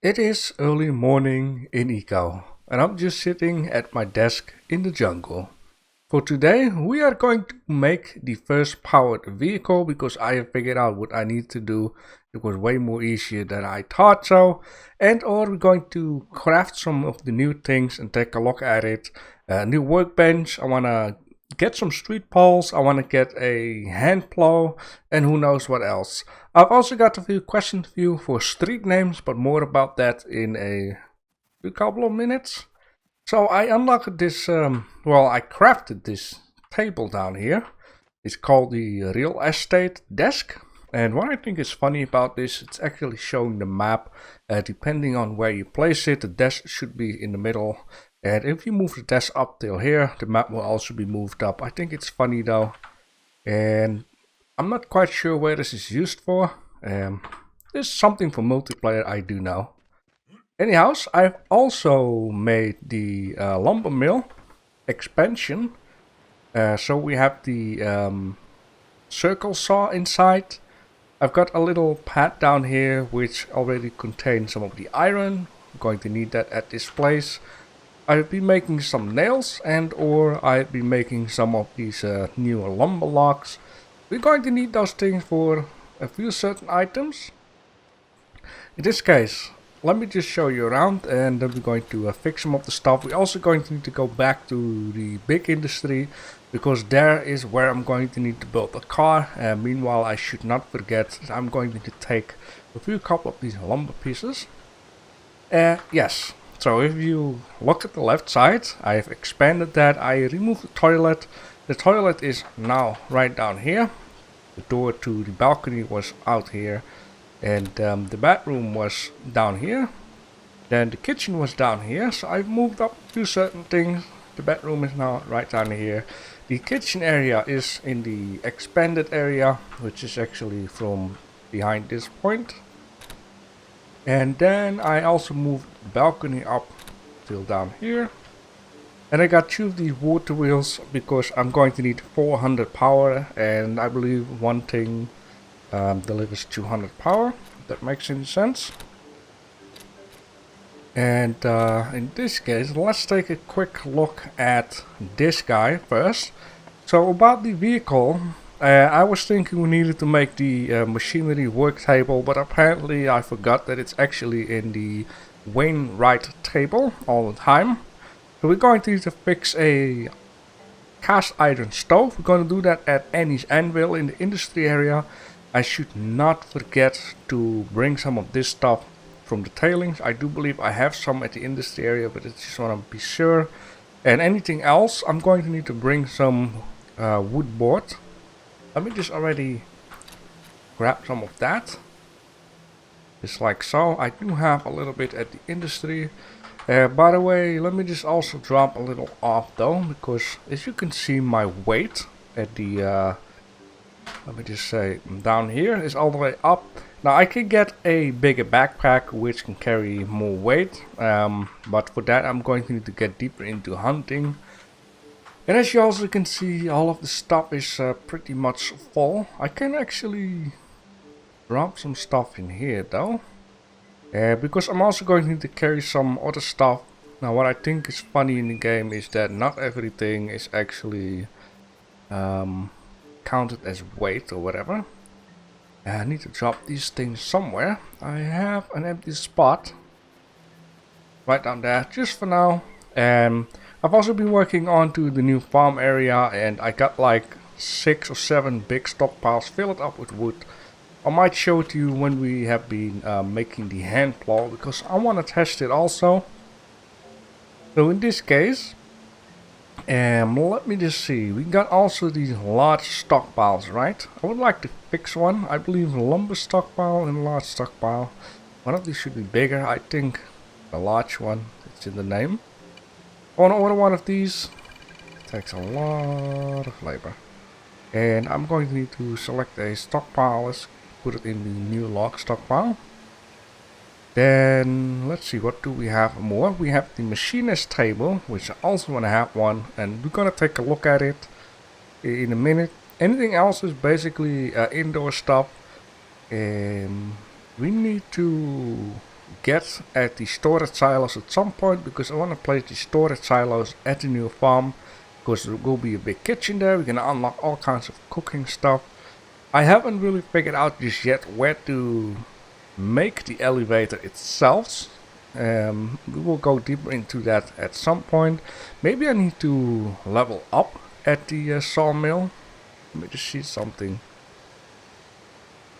It is early morning in Eco, and I'm just sitting at my desk in the jungle. For today, we are going to make the first powered vehicle because I have figured out what I need to do. It was way more easier than I thought so. And or we're going to craft some of the new things and take a look at it. A new workbench, I want to get some street poles, I want to get a hand plow, and who knows what else. I've also got a few questions for you for street names, but more about that in a couple of minutes. So I unlocked this, I crafted this table down here. It's called the real estate desk. And what I think is funny about this, it's actually showing the map. Depending on where you place it, the desk should be in the middle. And if you move the desk up till here, the map will also be moved up. I think it's funny though. And I'm not quite sure where this is used for. This is something for multiplayer, I do know. Anyhow, I've also made the lumber mill expansion. So we have the circle saw inside. I've got a little pad down here which already contains some of the iron. I'm going to need that at this place. I'll be making some nails and or I'll be making some of these newer lumber logs. We're going to need those things for a few certain items. In this case, let me just show you around and then we're going to fix some of the stuff. We're also going to need to go back to the big industry because there is where I'm going to need to build a car. Meanwhile, I should not forget that I'm going to take a few couple of these lumber pieces. Yes, so if you look at the left side, I've expanded that. I removed the toilet. The toilet is now right down here. The door to the balcony was out here. And the bathroom was down here. Then the kitchen was down here. So I've moved up a few certain things. The bedroom is now right down here. The kitchen area is in the expanded area, which is actually from behind this point. And then I also moved the balcony up till down here. And I got two of these water wheels because I'm going to need 400 power. And I believe one thing delivers 200 power. If that makes any sense. And in this case, let's take a quick look at this guy first. So about the vehicle, I was thinking we needed to make the machinery work table, but apparently I forgot that it's actually in the Wainwright table all the time. So we're going to need to fix a cast iron stove. We're going to do that at Annie's Anvil in the industry area. I should not forget to bring some of this stuff from the tailings. I do believe I have some at the industry area, but I just want to be sure. And anything else, I'm going to need to bring some wood board. Let me just already grab some of that. Just like so. I do have a little bit at the industry. By the way, let me just also drop a little off though, because as you can see, my weight at the let me just say down here is all the way up. Now I can get a bigger backpack which can carry more weight, but for that I'm going to need to get deeper into hunting. And as you also can see, all of the stuff is pretty much full. I can actually drop some stuff in here though, because I'm also going to need to carry some other stuff. Now what I think is funny in the game is that not everything is actually counted as weight or whatever. I need to drop these things somewhere. I have an empty spot right down there just for now. I've also been working on to the new farm area and I got like 6 or 7 big stockpiles filled up with wood. I might show it to you when we have been making the hand plow because I want to test it also. So in this case, let me just see, we got also these large stockpiles, right? I would like to fix one. I believe a lumber stockpile and a large stockpile. One of these should be bigger. I think the large one, it's in the name. I want to order one of these. It takes a lot of labor. And I'm going to need to select a stockpile. Let's put it in the new log stockpile. Then let's see, what do we have more? We have the machinist table, which I also want to have one, and we're gonna take a look at it in a minute. Anything else is basically indoor stuff. We need to get at the storage silos at some point, because I want to place the storage silos at the new farm, because there will be a big kitchen there. We're gonna unlock all kinds of cooking stuff. I haven't really figured out just yet where to make the elevator itself. We will go deeper into that at some point. Maybe I need to level up at the sawmill. Let me just see something.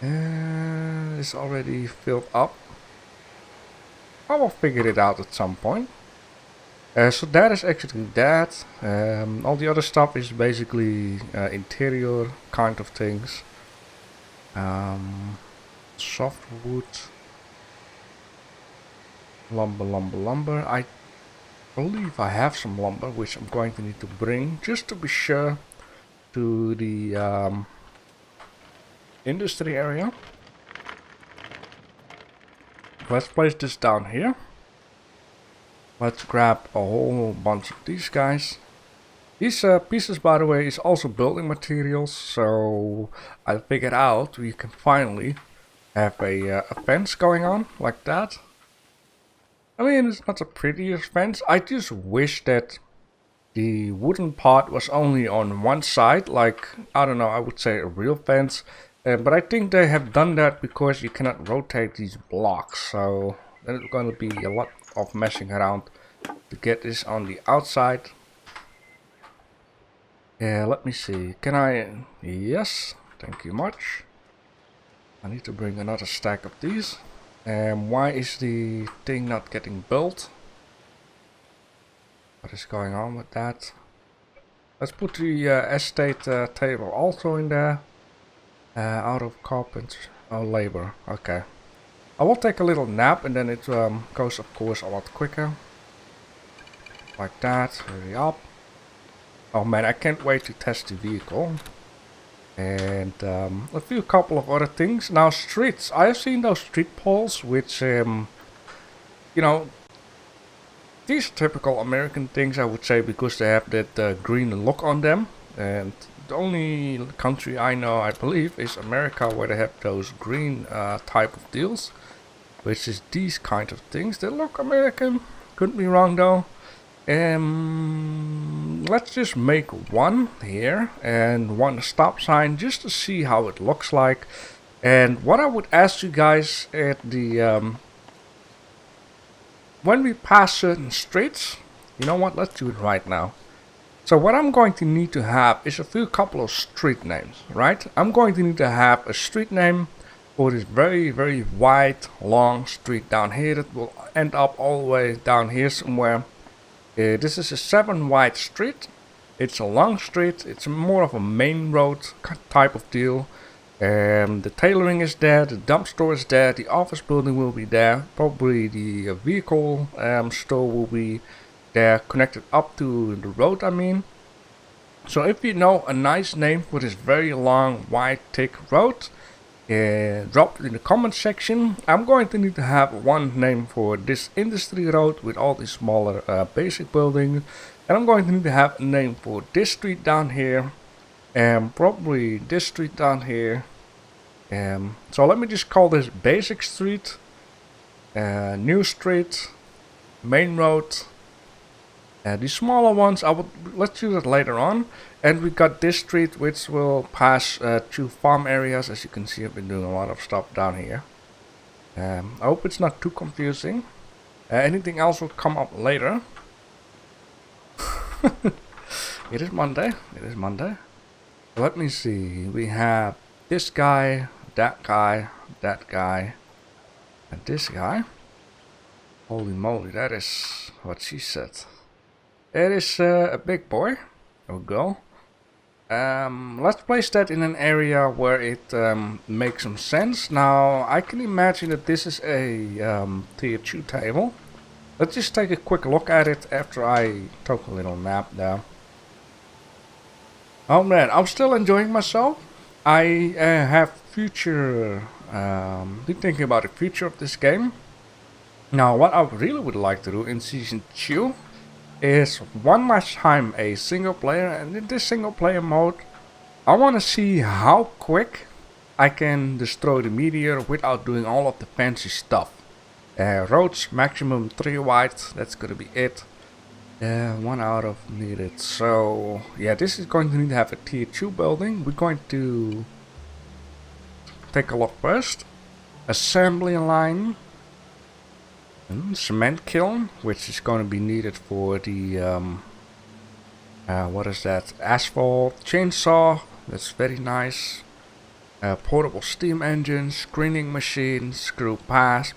It's already filled up. I will figure it out at some point. So that is actually that. All the other stuff is basically interior kind of things. Softwood. Lumber. I believe I have some lumber, which I'm going to need to bring, just to be sure, to the industry area. Let's place this down here. Let's grab a whole bunch of these guys. These pieces, by the way, is also building materials, so I figured out we can finally have a fence going on like that. I mean, it's not the prettiest fence. I just wish that the wooden part was only on one side, like, I don't know, I would say a real fence. But I think they have done that because you cannot rotate these blocks, so there's going to be a lot of messing around to get this on the outside. Yeah, let me see. Can I? Yes, thank you much. I need to bring another stack of these. Why is the thing not getting built? What is going on with that? Let's put the estate table also in there. Out of carpenter, labor. Okay. I will take a little nap and then it goes, of course, a lot quicker. Like that. Hurry up. Oh man, I can't wait to test the vehicle. And a couple of other things. Now, streets. I have seen those street poles, which, you know, these are typical American things, I would say, because they have that green look on them. And the only country I know, I believe, is America, where they have those green type of deals, which is these kind of things. They look American. Couldn't be wrong though. Let's just make one here and one stop sign just to see how it looks like. And what I would ask you guys at the when we pass certain streets, you know what? Let's do it right now. So what I'm going to need to have is a couple of street names, right? I'm going to need to have a street name for this very, very wide, long street down here that will end up all the way down here somewhere. This is a 7 wide street. It's a long street. It's more of a main road type of deal. The tailoring is there, the dump store is there, the office building will be there, probably the vehicle store will be there, connected up to the road, I mean. So if you know a nice name for this very long, wide, thick road, drop it in the comment section. I'm going to need to have one name for this industry road with all these smaller basic buildings, and I'm going to need to have a name for this street down here, and probably this street down here. So let me just call this basic street, new street, main road. The smaller ones, let's do that later on. And we got this street, which will pass through farm areas. As you can see, I've been doing a lot of stuff down here. I hope it's not too confusing. Anything else will come up later. It is Monday. It is Monday. Let me see. We have this guy, that guy, and this guy. Holy moly, that is what she said. It is a big boy or girl. Let's place that in an area where it makes some sense. Now, I can imagine that this is a tier 2 table. Let's just take a quick look at it after I took a little nap there. Oh man, I'm still enjoying myself. I have been thinking about the future of this game. Now, what I really would like to do in Season 2 is one last time a single player, and in this single player mode I want to see how quick I can destroy the meteor without doing all of the fancy stuff. Roads maximum 3 wide, that's gonna be it. 1 out of needed. So yeah, this is going to need to have a tier 2 building. We're going to take a look first. Assembly line. Cement kiln, which is going to be needed for the what is that? Asphalt chainsaw. That's very nice. Portable steam engine, screening machine, screw press,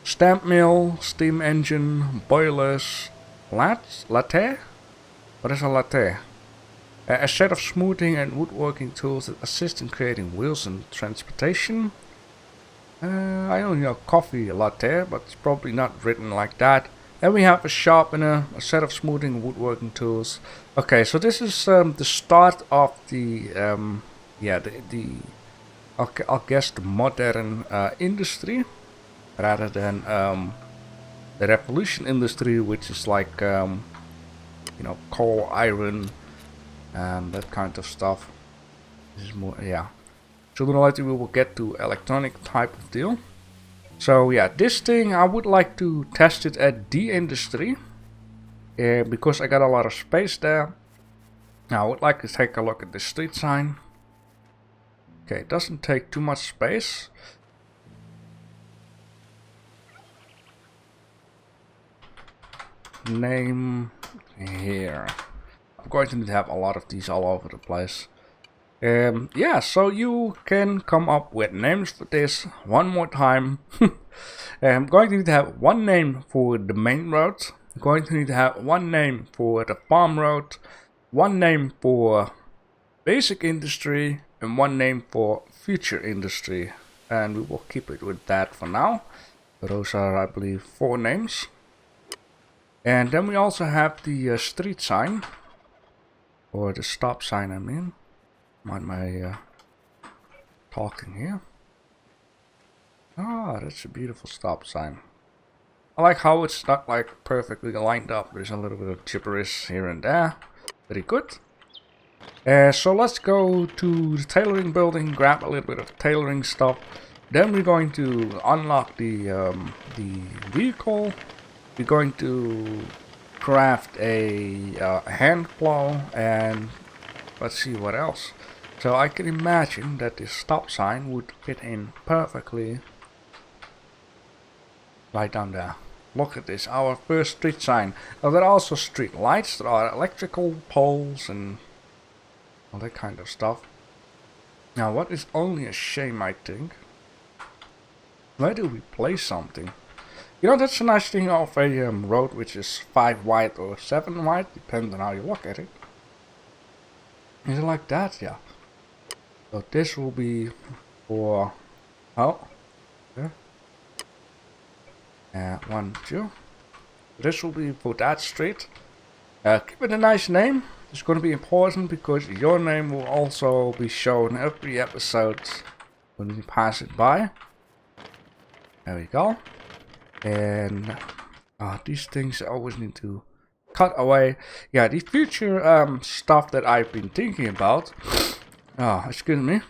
stamp mill, steam engine, boilers, latte? What is a latte? A set of smoothing and woodworking tools that assist in creating wheels and transportation. I only know coffee latte, but it's probably not written like that. Then we have a sharpener, a set of smoothing and woodworking tools. Okay, so this is the start of the I'll guess the modern industry, rather than the revolution industry, which is like coal, iron, and that kind of stuff. This is more, yeah. Sooner or later we will get to electronic type of deal. So yeah, this thing I would like to test it at the industry, because I got a lot of space there. Now I would like to take a look at the street sign. Okay, it doesn't take too much space. Name here. I'm going to need to have a lot of these all over the place. Yeah, so you can come up with names for this one more time. I'm going to need to have one name for the main road. I'm going to need to have one name for the farm road, one name for basic industry, and one name for future industry. And we will keep it with that for now. Those are, I believe, 4 names. And then we also have the street sign, or the stop sign, I mean. Mind my talking here. Ah, that's a beautiful stop sign. I like how it's not like perfectly lined up. There's a little bit of gibberish here and there. Very good. So let's go to the tailoring building, grab a little bit of tailoring stuff. Then we're going to unlock the vehicle. We're going to craft a hand plow, and let's see what else. So I can imagine that this stop sign would fit in perfectly right down there. Look at this, our first street sign. Now there are also street lights, there are electrical poles and all that kind of stuff. Now what is only a shame, I think, where do we place something? You know, that's a nice thing of a road which is 5 wide or 7 wide, depending on how you look at it. Is it like that? Yeah. So this will be for, oh, yeah, 1, 2. This will be for that street. Keep it a nice name. It's going to be important because your name will also be shown every episode when you pass it by. There we go. And these things I always need to cut away. Yeah, the future stuff that I've been thinking about, excuse me,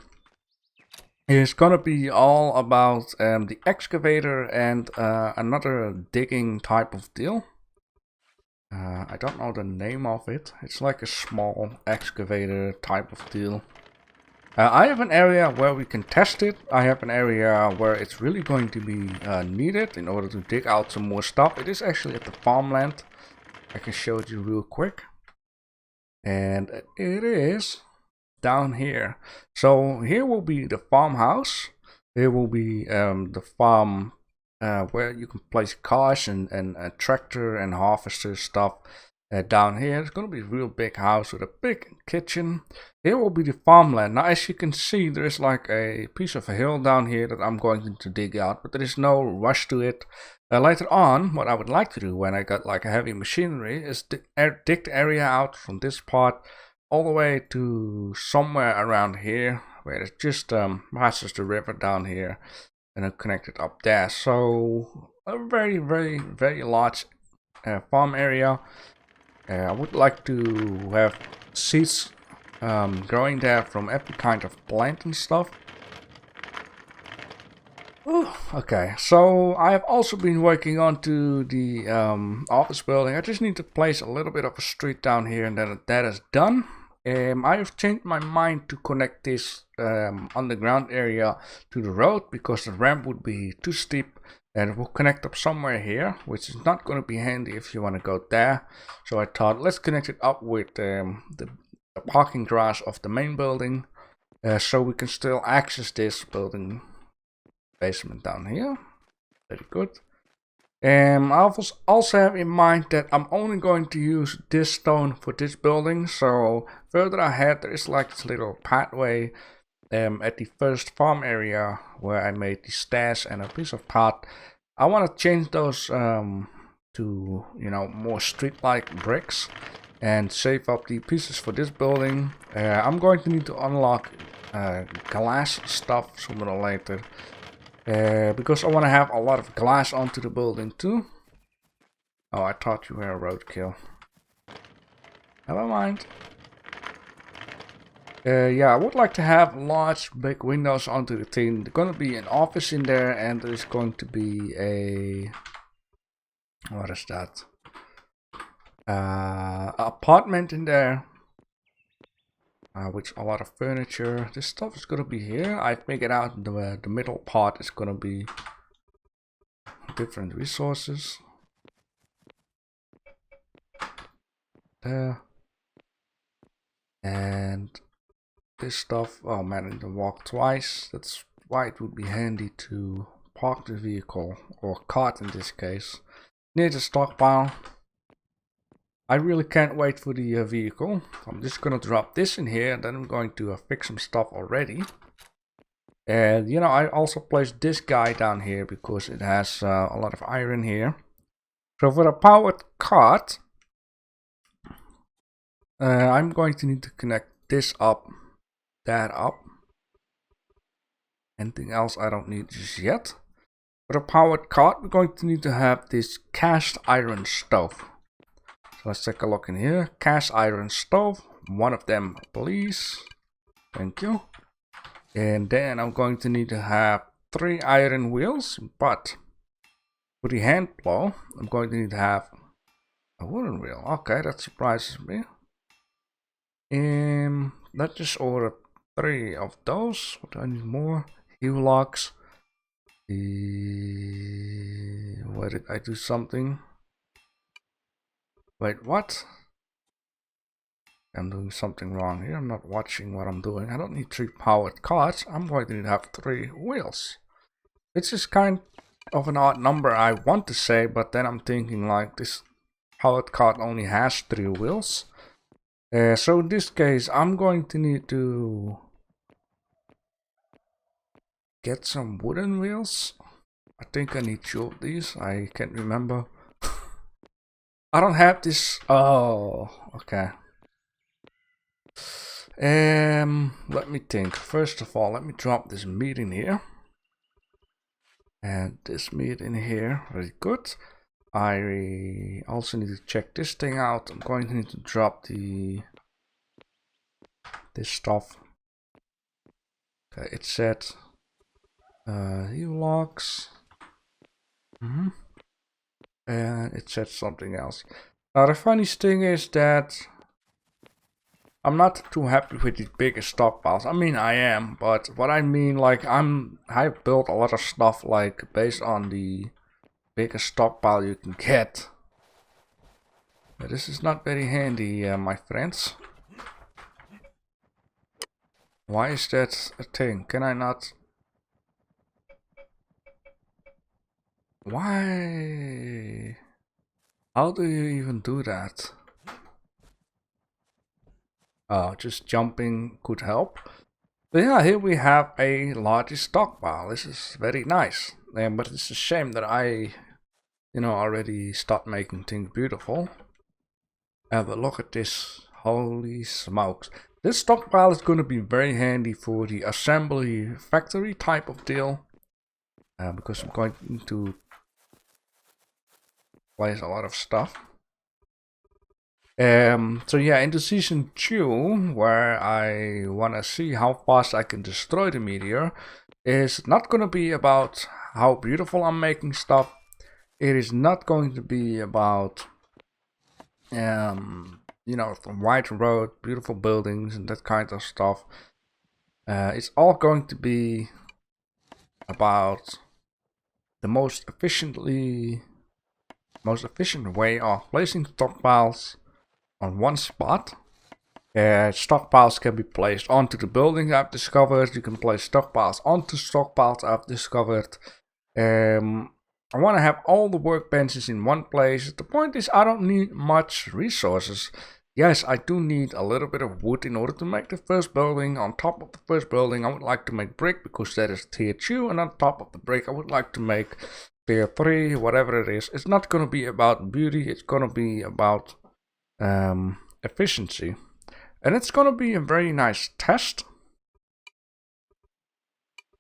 is gonna be all about the excavator and another digging type of deal. I don't know the name of it. It's like a small excavator type of deal. I have an area where we can test it. I have an area where it's really going to be needed in order to dig out some more stuff. It is actually at the farmland. I can show it you real quick. And it is down here. So here will be the farmhouse. Here will be the farm where you can place cars and a tractor and harvester stuff. Down here, it's going to be a real big house with a big kitchen. Here will be the farmland. Now, as you can see, there is like a piece of a hill down here that I'm going to dig out, but there is no rush to it. Later on, what I would like to do when I got like a heavy machinery is dig the area out from this part all the way to somewhere around here, where it just passes the river down here and then connect it up there. So a very, very, very large farm area. I would like to have seeds growing there from every kind of plant and stuff. Okay, so I have also been working on to the office building. I just need to place a little bit of a street down here, and then that is done. I have changed my mind to connect this underground area to the road because the ramp would be too steep, and it will connect up somewhere here, which is not going to be handy if you want to go there. So I thought let's connect it up with the parking garage of the main building, so we can still access this building basement down here. Very good. I also have in mind that I'm only going to use this stone for this building. So further ahead there is like this little pathway at the first farm area where I made the stairs and a piece of path. I want to change those to, you know, more street-like bricks and save up the pieces for this building. I'm going to need to unlock glass stuff sooner or later. Because I want to have a lot of glass onto the building too. Oh, I thought you were a roadkill. Never mind. Yeah, I would like to have large, big windows onto the thing. There's gonna be an office in there, and there's going to be a... what is that? Apartment in there. With a lot of furniture. This stuff is gonna be here. I figured out the middle part is gonna be different resources. There. And this stuff, oh man, I need to walk twice. That's why it would be handy to park the vehicle, or cart in this case, near the stockpile. I really can't wait for the vehicle. I'm just gonna drop this in here, and then I'm going to fix some stuff already. And you know, I also placed this guy down here because it has a lot of iron here. So for a powered cart, I'm going to need to connect this up, that up. Anything else I don't need just yet. For a powered cart, we're going to need to have this cast iron stove. So let's take a look in here. Cast iron stove, one of them please. Thank you. And then I'm going to need to have 3 iron wheels, but for the hand plow, I'm going to need to have a wooden wheel. Okay, that surprises me. Let's just order 3 of those. What do I need more? Heel locks. Where did I do something? Wait, what? I'm doing something wrong here. I'm not watching what I'm doing. I don't need 3 powered carts. I'm going to need to have 3 wheels. Which is kind of an odd number, I want to say, but then I'm thinking like this powered cart only has 3 wheels. So in this case, I'm going to need to get some wooden wheels. I think I need 2 of these. I can't remember. I don't have this. Oh, okay. Let me think. First of all, let me drop this meat in here. And this meat in here. Very good. I also need to check this thing out. I'm going to need to drop this stuff. Okay, it said heel locks. And it said something else. Now the funniest thing is that I'm not too happy with these bigger stockpiles. I mean, I am, but what I mean, like, I've built a lot of stuff like based on the biggest stockpile you can get. But this is not very handy, my friends. Why is that a thing? Can I not? Why? How do you even do that? Oh, just jumping could help. But yeah, here we have a larger stockpile. This is very nice. But it's a shame that I, already start making things beautiful. But look at this. Holy smokes. This stockpile is going to be very handy for the assembly factory type of deal. Because I'm going to place a lot of stuff. So yeah, into season 2, where I want to see how fast I can destroy the meteor, is not going to be about how beautiful I'm making stuff. It is not going to be about, you know, the wide road, beautiful buildings and that kind of stuff. It's all going to be about the most efficient way of placing stockpiles on one spot. Stockpiles can be placed onto the buildings I've discovered. You can place stockpiles onto stockpiles I've discovered. I want to have all the workbenches in one place. The point is, I don't need much resources. Yes, I do need a little bit of wood in order to make the first building. On top of the first building, I would like to make brick because that is tier 2. And on top of the brick, I would like to make tier 3, whatever it is. It's not going to be about beauty. It's going to be about efficiency. And it's going to be a very nice test.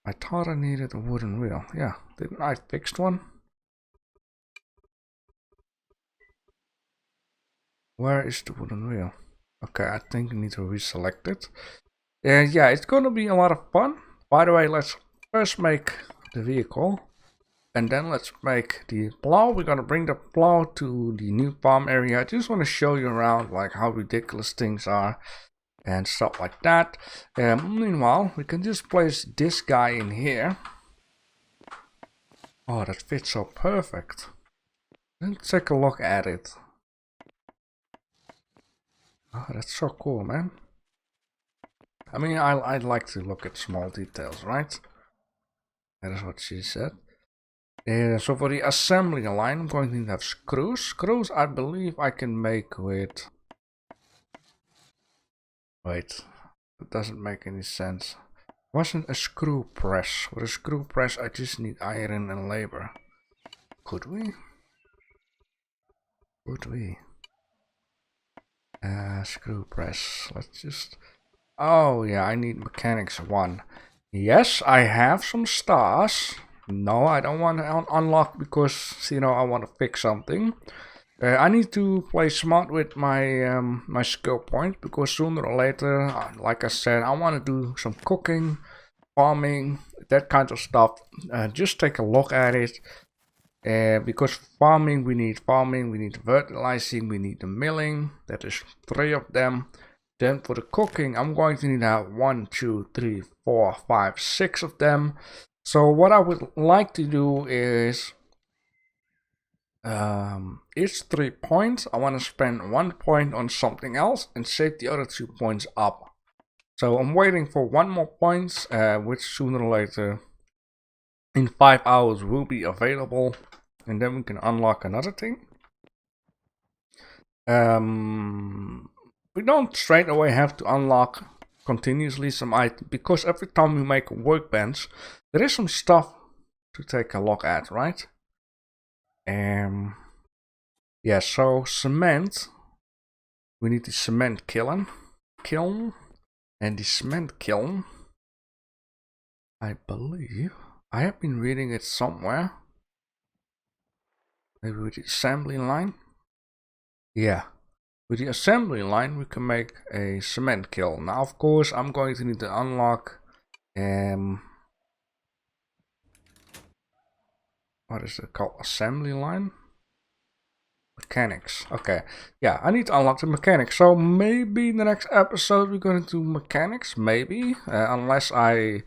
I thought I needed a wooden wheel. Yeah, didn't I fix one? Where is the wooden wheel? Okay, I think I need to reselect it. Yeah, it's gonna be a lot of fun. By the way, let's first make the vehicle. And then let's make the plow. We're gonna bring the plow to the new farm area. I just want to show you around like how ridiculous things are. And stuff like that. Meanwhile, we can just place this guy in here. Oh, that fits so perfect. Let's take a look at it. Oh, that's so cool, man. I mean, I'd like to look at small details, right? That is what she said. So for the assembly line, I'm going to need to have screws. Screws, I believe I can make with... Wait, that doesn't make any sense. Wasn't a screw press. With a screw press, I just need iron and labor. Could we? Could we? Screw press. Let's just... Oh, yeah, I need mechanics 1. Yes, I have some stars. No, I don't want to unlock because, you know, I want to fix something. I need to play smart with my my skill points because sooner or later, like I said, I want to do some cooking, farming, that kind of stuff. Just take a look at it. Because farming, we need fertilizing, we need the milling. That is 3 of them. Then for the cooking, I'm going to need to have 1, 2, 3, 4, 5, 6 of them. So what I would like to do is each 3 points, I want to spend 1 point on something else and save the other 2 points up. So I'm waiting for 1 more points, which sooner or later in 5 hours will be available, and then we can unlock another thing. We don't straight away have to unlock continuously some items, because every time we make a workbench, there is some stuff to take a look at, right? Yeah, so cement, we need the cement kiln, and the cement kiln, I believe, I have been reading it somewhere, maybe with the assembly line. Yeah, with the assembly line we can make a cement kiln. Now of course I'm going to need to unlock what is it called, assembly line? Mechanics. Okay, yeah, I need to unlock the mechanics. So maybe in the next episode we're going to do mechanics, maybe, unless I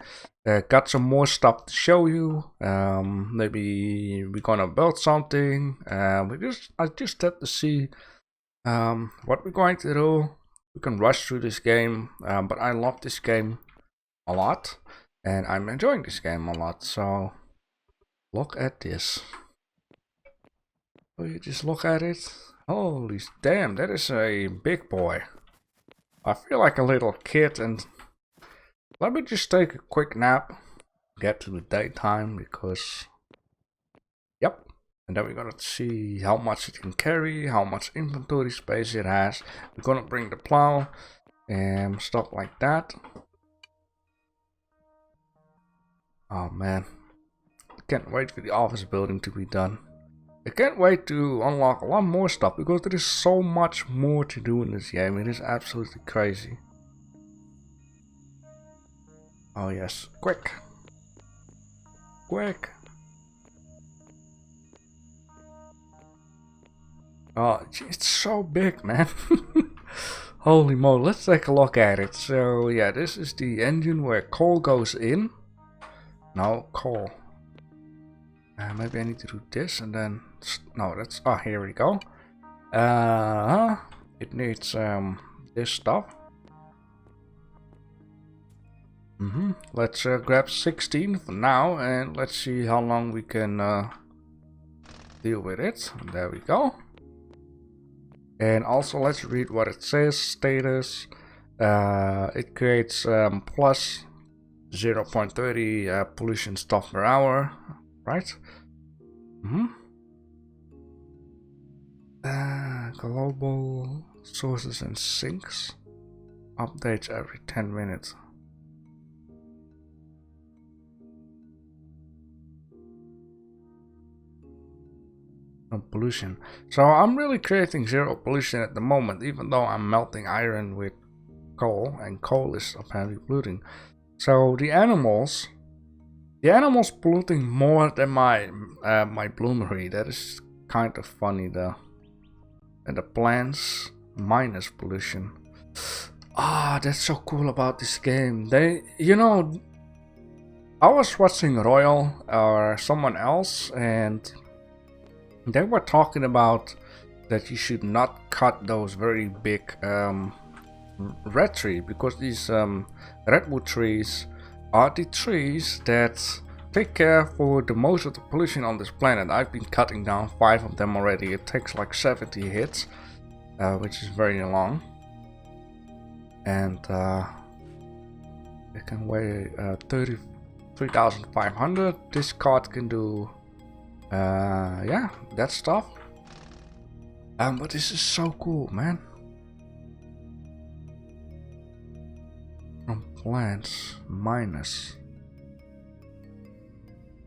got some more stuff to show you. Maybe we're gonna build something. I just have to see what we're going to do. We can rush through this game, but I love this game a lot, and I'm enjoying this game a lot. So look at this. Oh, you just look at it. Holy damn, that is a big boy. I feel like a little kid, and let me just take a quick nap, get to the daytime, because yep. And then we're gonna see how much it can carry, how much inventory space it has. We're gonna bring the plow and stuff like that. Oh man, I can't wait for the office building to be done. I can't wait to unlock a lot more stuff because there is so much more to do in this game. It is absolutely crazy. Oh yes, quick. Quick. Oh, it's so big, man. Holy moly, let's take a look at it. So yeah, this is the engine where coal goes in. No, coal. Maybe I need to do this and then... No, that's... Oh, here we go. It needs this stuff. Let's grab 16 for now and let's see how long we can deal with it. There we go. And also let's read what it says. Status. It creates plus 0.30 pollution stuff per hour. Right? Global sources and sinks. Updates every 10 minutes. Pollution. So I'm really creating zero pollution at the moment, even though I'm melting iron with coal, and coal is apparently polluting. So the animals polluting more than my my bloomery. That is kind of funny though. And the plants minus pollution. Ah, that's so cool about this game. They, you know, I was watching Royal or someone else, and they were talking about that you should not cut those very big red tree, because these redwood trees are the trees that take care for the most of the pollution on this planet. I've been cutting down 5 of them already. It takes like 70 hits, which is very long. And it can weigh 33,500. This card can do yeah, that stuff. But this is so cool, man. From plants minus.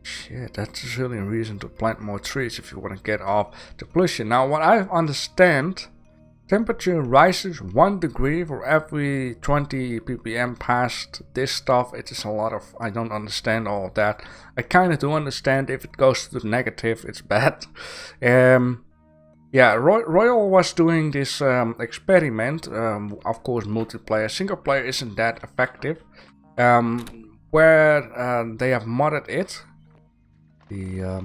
Shit, that's really a reason to plant more trees if you want to get off the pollution. Now, what I understand, temperature rises 1 degree for every 20 ppm past this stuff. It is a lot of... I don't understand all of that. I kind of do understand if it goes to the negative, it's bad. Yeah, Royal was doing this experiment. Of course, multiplayer. Single player isn't that effective. Where they have modded it. The...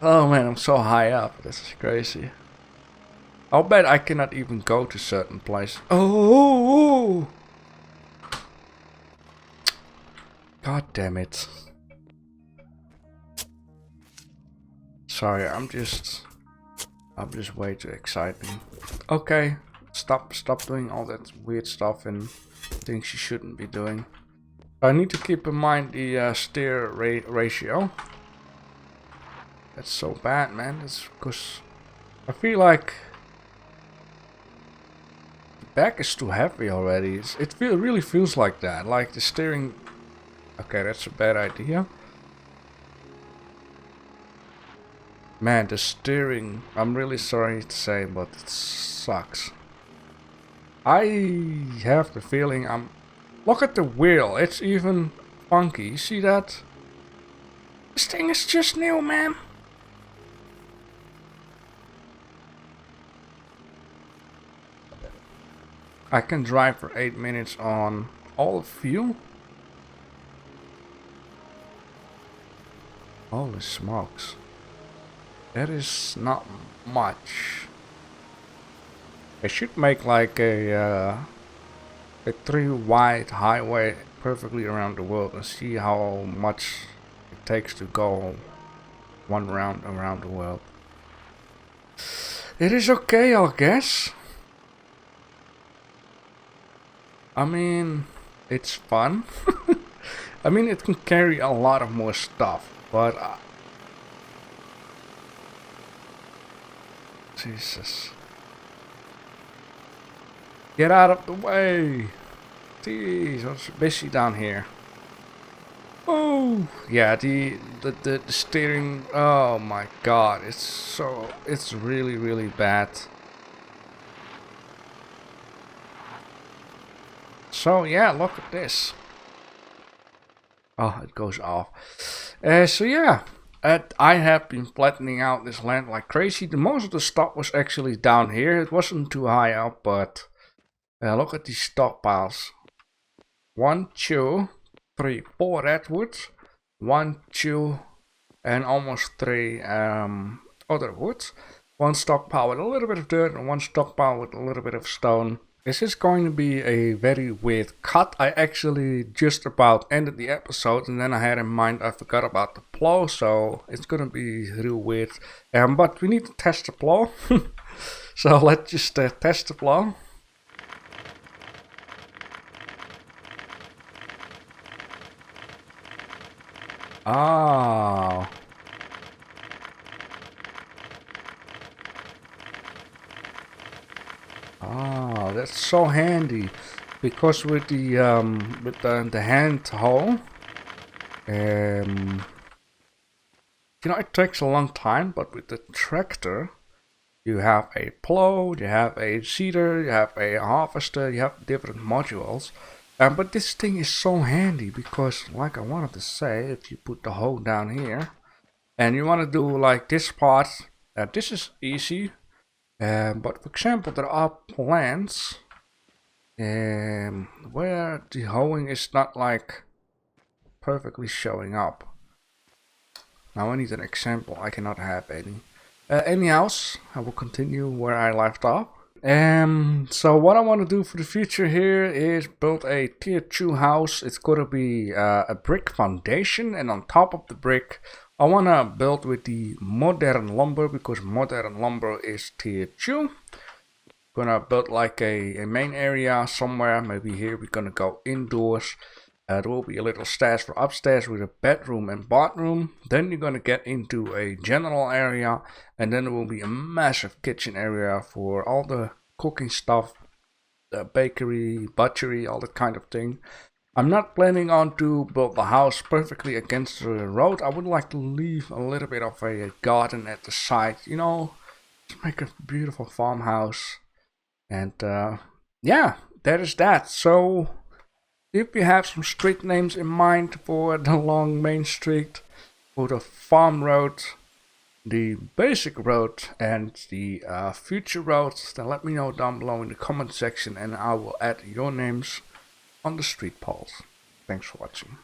Oh man, I'm so high up. This is crazy. I'll bet I cannot even go to certain places. Oh! God damn it. Sorry, I'm just way too excited. Okay, stop doing all that weird stuff and things you shouldn't be doing. I need to keep in mind the steer ratio. That's so bad, man. It's because I feel like the back is too heavy already. It really feels like that. Like the steering. Okay, that's a bad idea. Man, the steering. I'm really sorry to say, but it sucks. I have the feeling I'm. Look at the wheel. It's even funky. You see that? This thing is just new, man. I can drive for 8 minutes on all fuel. Holy smokes. That is not much. I should make like a 3-wide highway perfectly around the world and see how much it takes to go 1 round around the world. It is okay, I guess. I mean, it's fun. I mean, it can carry a lot of more stuff, but Jesus. Get out of the way. Jeez, what's busy down here? Oh, yeah, the steering. Oh my God, it's really bad. So yeah, look at this. Oh, it goes off. So yeah, I have been flattening out this land like crazy. The most of the stock was actually down here. It wasn't too high up, but look at these stockpiles. 1, 2, 3, 4 redwoods. 1, 2, and almost 3 other woods. One stockpile with a little bit of dirt and one stockpile with a little bit of stone. This is going to be a very weird cut. I actually just about ended the episode and then I had in mind I forgot about the plow, so it's gonna be real weird. But we need to test the plow. So let's just test the plow. Ah. Oh, that's so handy, because with the hand hoe, it takes a long time. But with the tractor, you have a plow, you have a seeder, you have a harvester, you have different modules. But this thing is so handy because, like I wanted to say, if you put the hoe down here, and you want to do like this part, this is easy. But for example, there are plants where the hoeing is not like perfectly showing up. Now I need an example. I cannot have any. Anyhow, I will continue where I left off. So what I want to do for the future here is build a tier 2 house. It's gonna be a brick foundation, and on top of the brick I want to build with the modern lumber, because modern lumber is tier 2. Gonna build like a main area somewhere. Maybe here we're gonna go indoors. There will be a little stash for upstairs with a bedroom and bathroom. Then you're gonna get into a general area, and then there will be a massive kitchen area for all the cooking stuff, the bakery, butchery, all that kind of thing. I'm not planning on to build the house perfectly against the road. I would like to leave a little bit of a garden at the side, to make a beautiful farmhouse. And yeah, that is that. So if you have some street names in mind for the long main street, for the farm road, the basic road, and the future roads, then let me know down below in the comment section and I will add your names on the street poles. Thanks for watching.